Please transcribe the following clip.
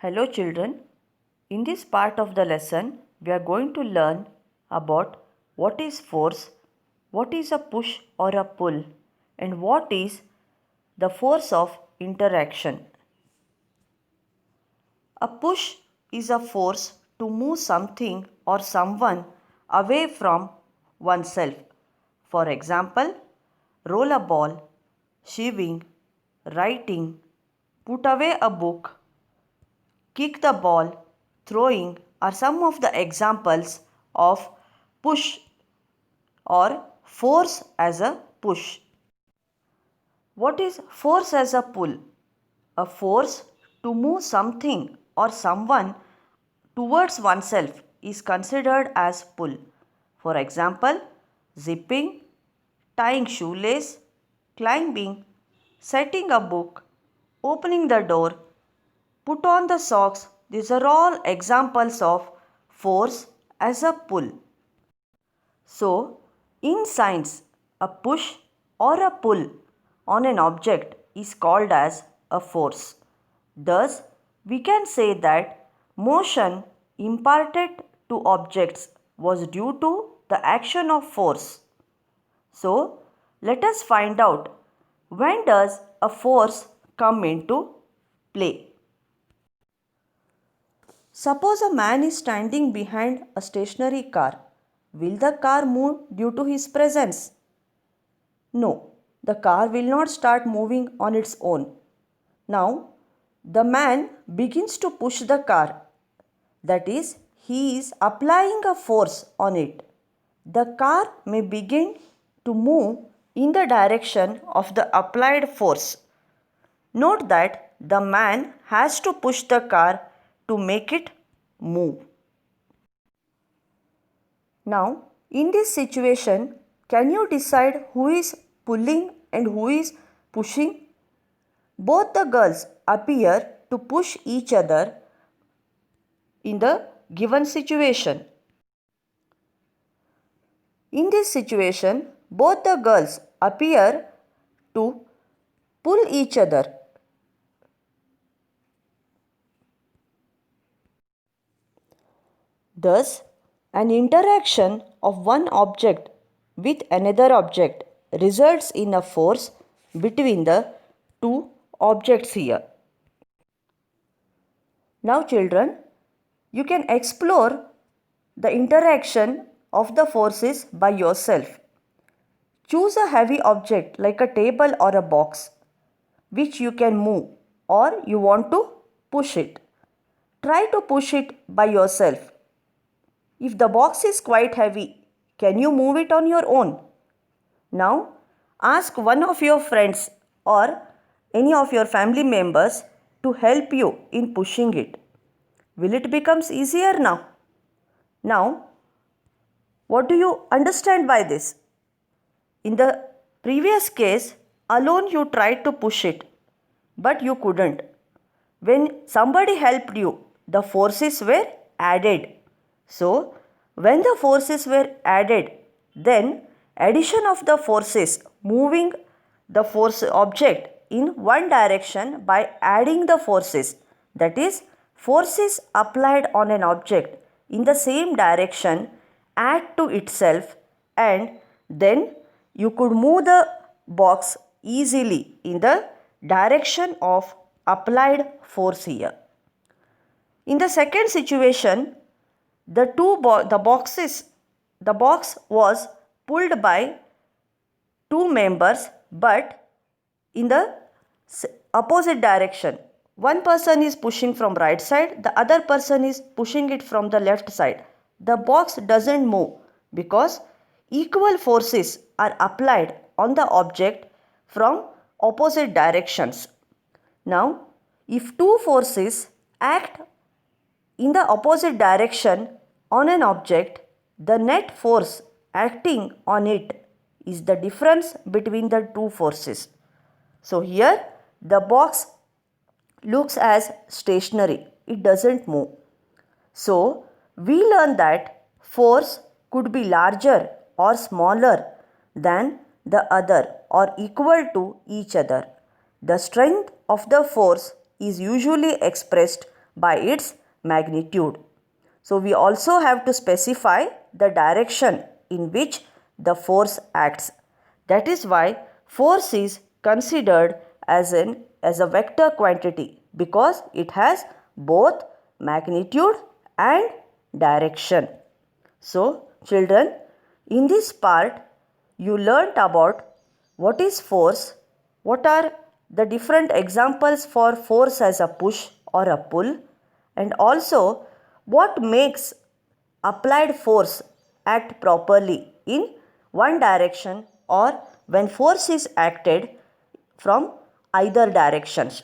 Hello children, in this part of the lesson we are going to learn about what is force, what is a push or a pull, and what is the force of interaction. A push is a force to move something or someone away from oneself. For example, roll a ball, shaving, writing, put away a book, kick the ball, throwing are some of the examples of push or force as a push. What is force as a pull? A force to move something or someone towards oneself is considered as pull. For example, zipping, tying shoelace, climbing, setting a book, opening the door, put on the socks. These are all examples of force as a pull. So, in science, a push or a pull on an object is called as a force. Thus, we can say that motion imparted to objects was due to the action of force. So, let us find out, when does a force come into play? Suppose a man is standing behind a stationary car. Will the car move due to his presence? No, the car will not start moving on its own. Now, the man begins to push the car. That is, he is applying a force on it. The car may begin to move in the direction of the applied force. Note that the man has to push the car to make it move. Now, in this situation, can you decide who is pulling and who is pushing? Both the girls appear to push each other in the given situation. In this situation, both the girls appear to pull each other. Thus, an interaction of one object with another object results in a force between the two objects here. Now children, you can explore the interaction of the forces by yourself. Choose a heavy object like a table or a box which you can move or you want to push it. Try to push it by yourself. If the box is quite heavy, can you move it on your own? Now, ask one of your friends or any of your family members to help you in pushing it. Will it become easier now? Now, what do you understand by this? In the previous case, alone you tried to push it, but you couldn't. When somebody helped you, the forces were added. So, when the forces were added, then addition of the forces moving the force object in one direction by adding the forces, that is, forces applied on an object in the same direction add to itself, and then you could move the box easily in the direction of applied force here. In the second situation, the box was pulled by two members but in the opposite direction. One person is pushing from right side, the other person is pushing it from the left side. The box doesn't move because equal forces are applied on the object from opposite directions. Now, if two forces act in the opposite direction on an object, the net force acting on it is the difference between the two forces. So here the box looks as stationary, it doesn't move. So we learn that force could be larger or smaller than the other or equal to each other. The strength of the force is usually expressed by its magnitude. So we also have to specify the direction in which the force acts. That is why force is considered as a vector quantity, because it has both magnitude and direction. So children, in this part you learnt about what is force, what are the different examples for force as a push or a pull, and also what makes applied force act properly in one direction or when force is acted from either directions.